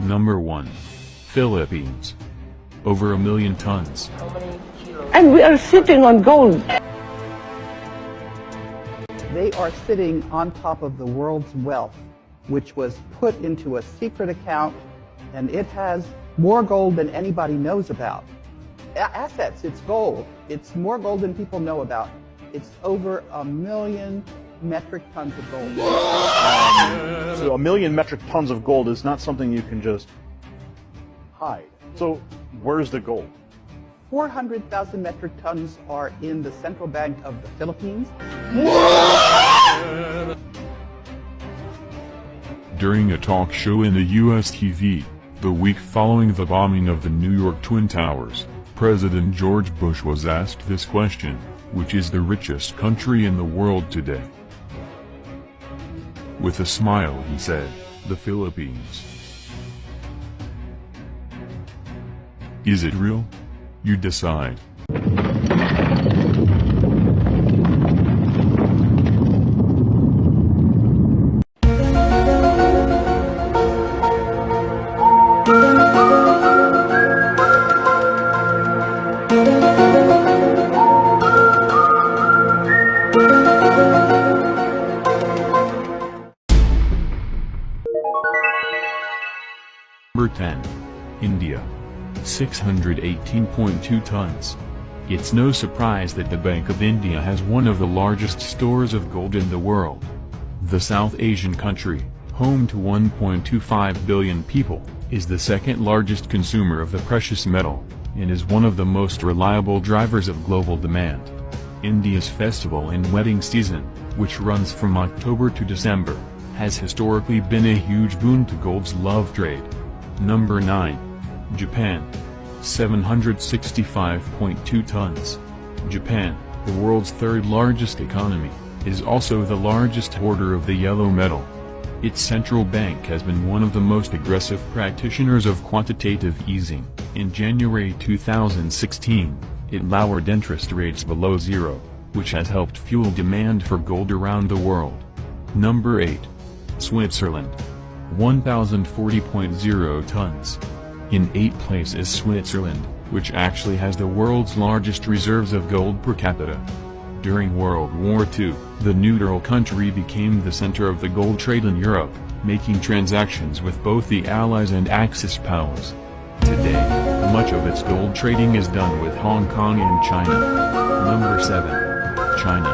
Number 1. Philippines. Over 1 million tons. And we are sitting on gold. They are sitting on top of the world's wealth, which was put into a secret account, and it has more gold than anybody knows about. Assets, it's gold. It's more gold than people know about. It's over 1 million metric tons of gold. So 1 million metric tons of gold is not something you can just hide. So where's the gold? 400,000 metric tons are in the central bank of the Philippines. During a talk show in the US TV, the week following the bombing of the New York Twin Towers, President George Bush was asked this question: which is the richest country in the world today? With a smile he said, the Philippines. Is it real? You decide. Number 10. India. 618.2 tons. It's no surprise that the Bank of India has one of the largest stores of gold in the world. The South Asian country, home to 1.25 billion people, is the second largest consumer of the precious metal, and is one of the most reliable drivers of global demand. India's festival and wedding season, which runs from October to December, has historically been a huge boon to gold's love trade. Number 9. Japan. 765.2 tons. Japan, the world's third largest economy, is also the largest hoarder of the yellow metal. Its central bank has been one of the most aggressive practitioners of quantitative easing. In January 2016, it lowered interest rates below zero, which has helped fuel demand for gold around the world. Number 8. Switzerland. 1,040.0 tons. In 8th place is Switzerland, which actually has the world's largest reserves of gold per capita. During World War II, the neutral country became the center of the gold trade in Europe, making transactions with both the Allies and Axis powers. Today, much of its gold trading is done with Hong Kong and China. Number 7. China.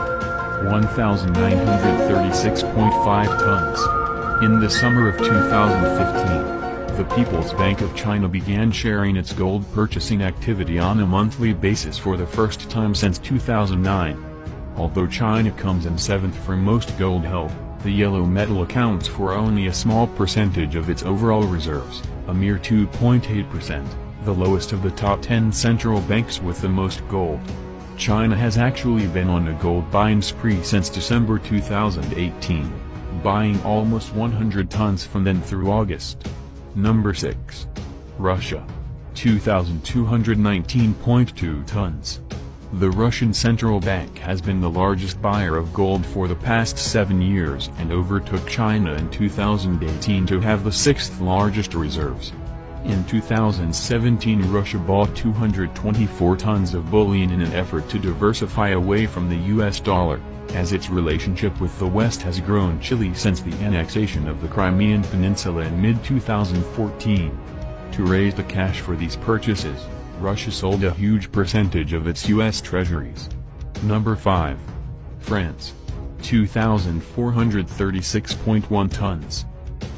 1,936.5 tons. In the summer of 2015, the People's Bank of China began sharing its gold purchasing activity on a monthly basis for the first time since 2009. Although China comes in 7th for most gold held, the yellow metal accounts for only a small percentage of its overall reserves, a mere 2.8%, the lowest of the top 10 central banks with the most gold. China has actually been on a gold buying spree since December 2018, buying almost 100 tons from then through August. Number 6. Russia. 2,219.2 tons. The Russian central bank has been the largest buyer of gold for the past 7 years and overtook China in 2018 to have the 6th largest reserves. In 2017, Russia bought 224 tons of bullion in an effort to diversify away from the US dollar, as its relationship with the West has grown chilly since the annexation of the Crimean Peninsula in mid-2014. To raise the cash for these purchases, Russia sold a huge percentage of its U.S. treasuries. Number 5. France. 2,436.1 tons.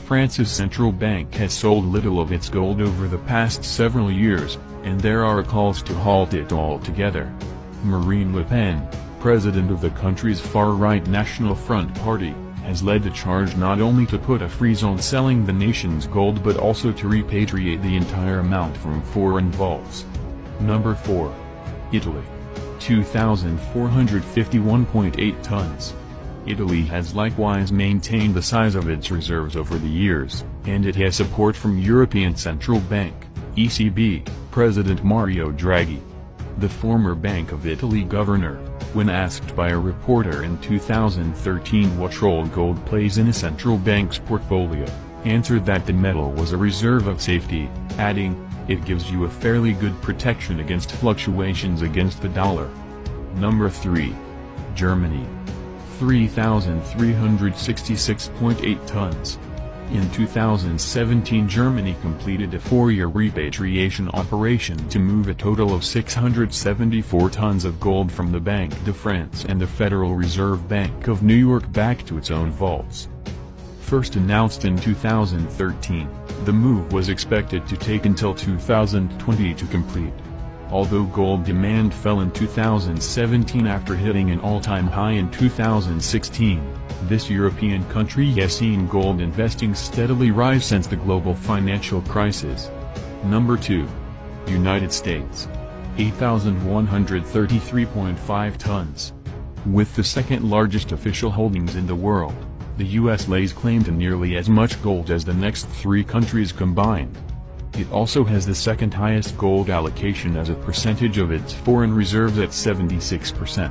France's central bank has sold little of its gold over the past several years, and there are calls to halt it altogether. Marine Le Pen, president of the country's far-right National Front Party, has led the charge not only to put a freeze on selling the nation's gold but also to repatriate the entire amount from foreign vaults. Number 4. Italy. 2,451.8 tons. Italy has likewise maintained the size of its reserves over the years, and it has support from European Central Bank, ECB, President Mario Draghi. The former Bank of Italy governor, when asked by a reporter in 2013 what role gold plays in a central bank's portfolio, answered that the metal was a reserve of safety, adding, "It gives you a fairly good protection against fluctuations against the dollar." Number 3. Germany. 3,366.8 tons. In 2017, Germany completed a 4-year repatriation operation to move a total of 674 tons of gold from the Banque de France and the Federal Reserve Bank of New York back to its own vaults. First announced in 2013, the move was expected to take until 2020 to complete. Although gold demand fell in 2017 after hitting an all-time high in 2016, this European country has seen gold investing steadily rise since the global financial crisis. Number 2. United States. 8,133.5 tons. With the second largest official holdings in the world, the U.S. lays claim to nearly as much gold as the next 3 countries combined. It also has the second highest gold allocation as a percentage of its foreign reserves at 76%.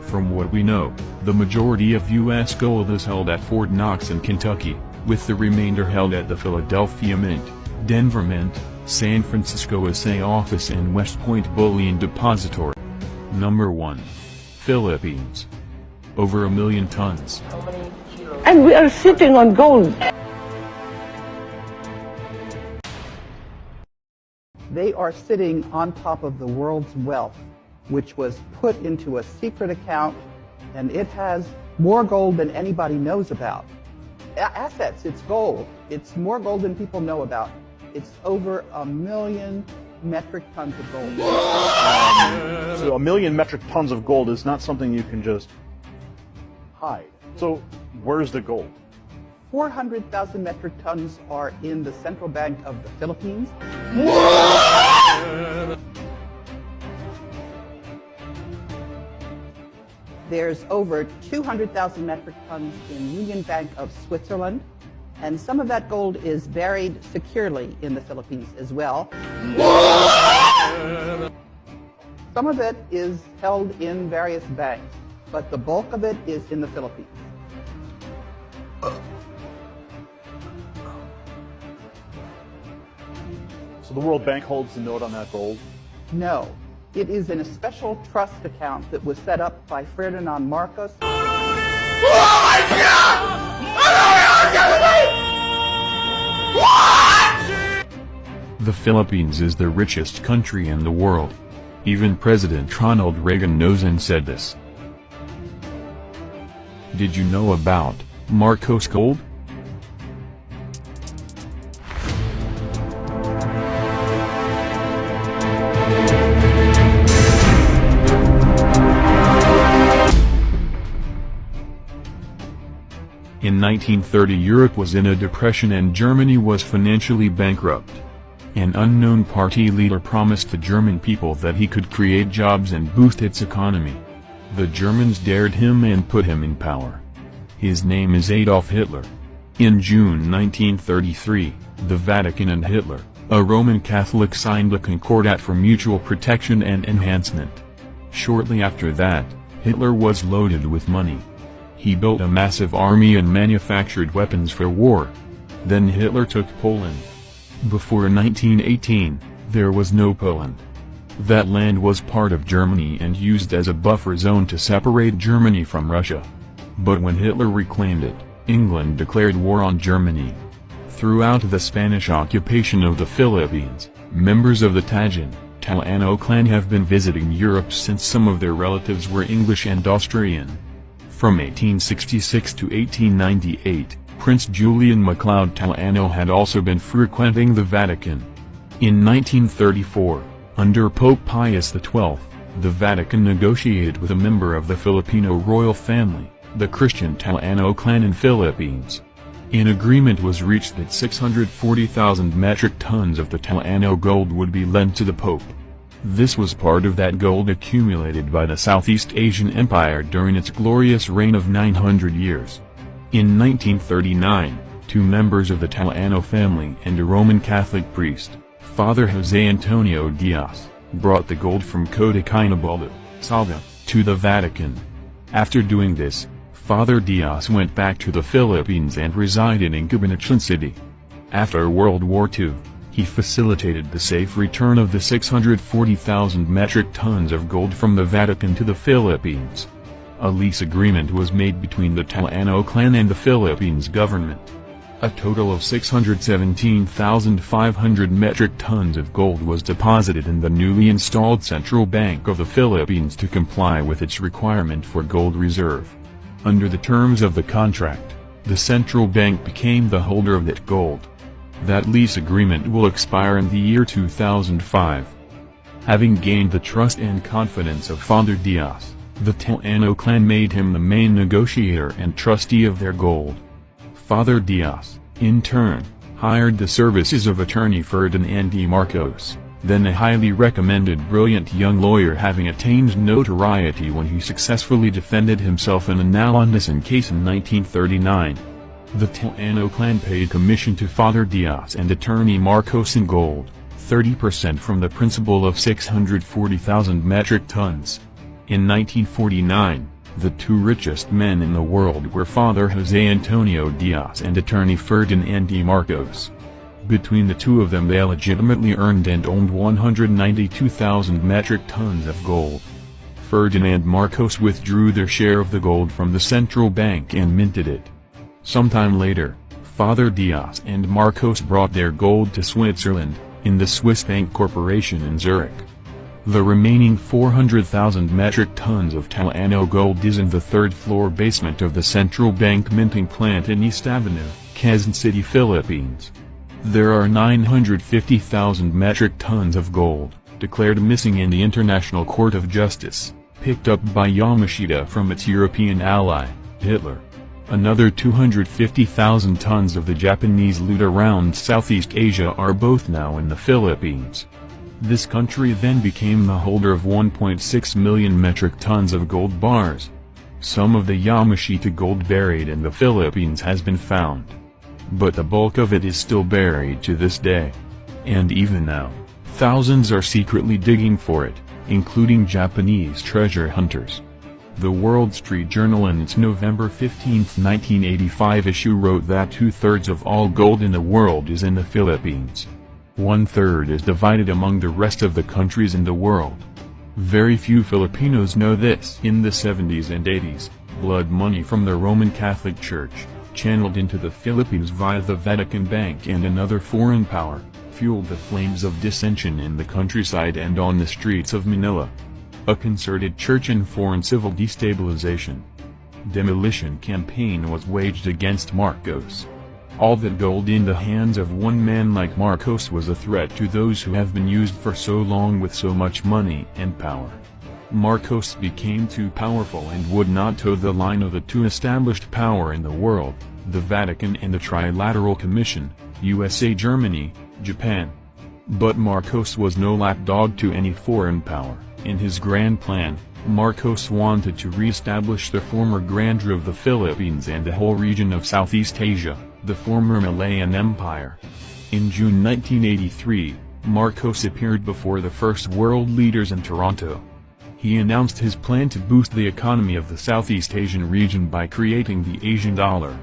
From what we know, the majority of U.S. gold is held at Fort Knox in Kentucky, with the remainder held at the Philadelphia Mint, Denver Mint, San Francisco SA office and West Point Bullion Depository. Number 1. Philippines. Over 1 million tons. And we are sitting on gold. They are sitting on top of the world's wealth, which was put into a secret account, and it has more gold than anybody knows about. Assets, it's gold. It's more gold than people know about. It's over 1 million metric tons of gold. So 1 million metric tons of gold is not something you can just hide. So where's the gold? 400,000 metric tons are in the central bank of the Philippines. There's over 200,000 metric tons in Union Bank of Switzerland, and some of that gold is buried securely in the Philippines as well. Some of it is held in various banks, but the bulk of it is in the Philippines. So the World Bank holds the note on that gold? No. It is in a special trust account that was set up by Ferdinand Marcos. The Philippines is the richest country in the world. Even President Ronald Reagan knows and said this. Did you know about Marcos gold? In 1930, Europe was in a depression and Germany was financially bankrupt. An unknown party leader promised the German people that he could create jobs and boost its economy. The Germans dared him and put him in power. His name is Adolf Hitler. In June 1933, the Vatican and Hitler, a Roman Catholic, signed a concordat for mutual protection and enhancement. Shortly after that, Hitler was loaded with money. He built a massive army and manufactured weapons for war. Then Hitler took Poland. Before 1918, there was no Poland. That land was part of Germany and used as a buffer zone to separate Germany from Russia. But when Hitler reclaimed it, England declared war on Germany. Throughout the Spanish occupation of the Philippines, members of the Tagalano clan have been visiting Europe since some of their relatives were English and Austrian. From 1866 to 1898, Prince Julian MacLeod Tagalano had also been frequenting the Vatican. In 1934, under Pope Pius XII, the Vatican negotiated with a member of the Filipino royal family, the Christian Tagalano clan in Philippines. An agreement was reached that 640,000 metric tons of the Tagalano gold would be lent to the Pope. This was part of that gold accumulated by the Southeast Asian Empire during its glorious reign of 900 years. In 1939, 2 members of the Tagalano family and a Roman Catholic priest, Father Jose Antonio Diaz, brought the gold from Cotacainabaldo, Salva, to the Vatican. After doing this, Father Diaz went back to the Philippines and resided in Cabanatuan City. After World War II, he facilitated the safe return of the 640,000 metric tons of gold from the Vatican to the Philippines. A lease agreement was made between the Talano clan and the Philippines government. A total of 617,500 metric tons of gold was deposited in the newly installed Central Bank of the Philippines to comply with its requirement for gold reserve. Under the terms of the contract, the Central Bank became the holder of that gold. That lease agreement will expire in the year 2005. Having gained the trust and confidence of Father Diaz, the Talano clan made him the main negotiator and trustee of their gold. Father Diaz, in turn, hired the services of attorney Ferdinand D. Marcos, then a highly recommended brilliant young lawyer having attained notoriety when he successfully defended himself in a Nalondasan case in 1939. The Talano clan paid commission to Father Diaz and attorney Marcos in gold, 30% from the principal of 640,000 metric tons. In 1949, the two richest men in the world were Father Jose Antonio Diaz and attorney Ferdinand D. Marcos. Between the two of them they legitimately earned and owned 192,000 metric tons of gold. Ferdinand Marcos withdrew their share of the gold from the central bank and minted it. Sometime later, Father Diaz and Marcos brought their gold to Switzerland, in the Swiss Bank Corporation in Zurich. The remaining 400,000 metric tons of Talano gold is in the third-floor basement of the Central Bank minting plant in East Avenue, Quezon City, Philippines. There are 950,000 metric tons of gold, declared missing in the International Court of Justice, picked up by Yamashita from its European ally, Hitler. Another 250,000 tons of the Japanese loot around Southeast Asia are both now in the Philippines. This country then became the holder of 1.6 million metric tons of gold bars. Some of the Yamashita gold buried in the Philippines has been found, but the bulk of it is still buried to this day. And even now, thousands are secretly digging for it, including Japanese treasure hunters. The Wall Street Journal in its November 15, 1985 issue wrote that 2/3 of all gold in the world is in the Philippines. 1/3 is divided among the rest of the countries in the world. Very few Filipinos know this. In the 70s and 80s, blood money from the Roman Catholic Church, channeled into the Philippines via the Vatican Bank and another foreign power, fueled the flames of dissension in the countryside and on the streets of Manila. A concerted church and foreign civil destabilization, demolition campaign was waged against Marcos. All that gold in the hands of one man like Marcos was a threat to those who have been used for so long with so much money and power. Marcos became too powerful and would not toe the line of the two established power in the world, the Vatican and the Trilateral Commission, USA, Germany, Japan. But Marcos was no lapdog to any foreign power. In his grand plan, Marcos wanted to re-establish the former grandeur of the Philippines and the whole region of Southeast Asia, the former Malayan Empire. In June 1983, Marcos appeared before the first world leaders in Toronto. He announced his plan to boost the economy of the Southeast Asian region by creating the Asian dollar.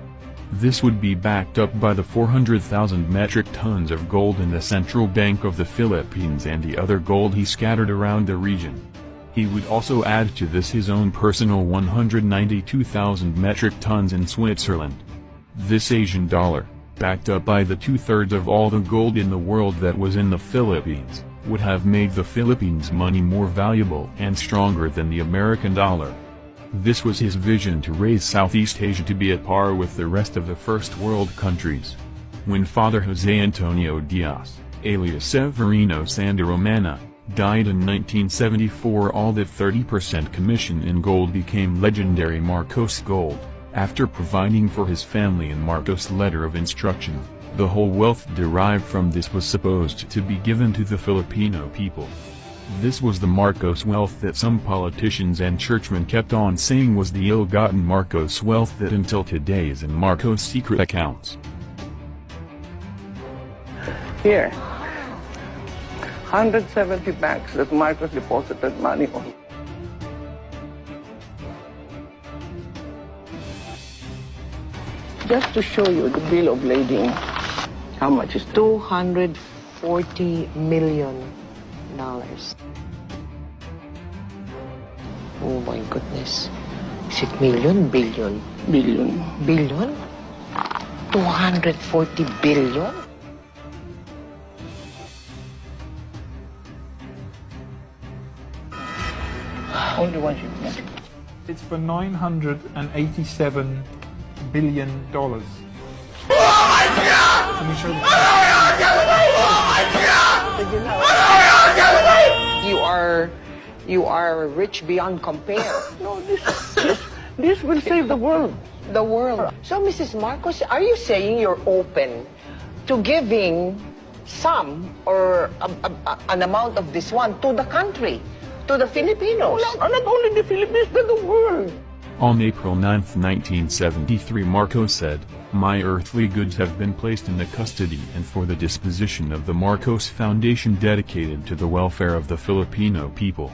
This would be backed up by the 400,000 metric tons of gold in the Central Bank of the Philippines and the other gold he scattered around the region. He would also add to this his own personal 192,000 metric tons in Switzerland. This Asian dollar, backed up by the 2/3 of all the gold in the world that was in the Philippines, would have made the Philippines money more valuable and stronger than the American dollar. This was his vision to raise Southeast Asia to be at par with the rest of the first world countries. When Father Jose Antonio Diaz, alias Severino Sandaromana, died in 1974, all that 30% commission in gold became legendary Marcos gold. After providing for his family in Marcos' letter of instruction, the whole wealth derived from this was supposed to be given to the Filipino people. This was the Marcos wealth that some politicians and churchmen kept on saying was the ill-gotten Marcos wealth that until today is in Marcos' secret accounts. Here, 170 banks that Marcos deposited money on. Just to show you the bill of lading. How much is $240 million. Oh my goodness. Is it million? Billion? billion? Billion? 240 billion? Only one shipment. It's for $987 billion. Can you show the You are rich beyond compare. No, this will save the world. The world. So, Mrs. Marcos, are you saying you're open to giving some or an amount of this one to the country, to the Filipinos? Not only the Philippines, but the world. On April 9, 1973, Marcos said, "My earthly goods have been placed in the custody and for the disposition of the Marcos Foundation dedicated to the welfare of the Filipino people."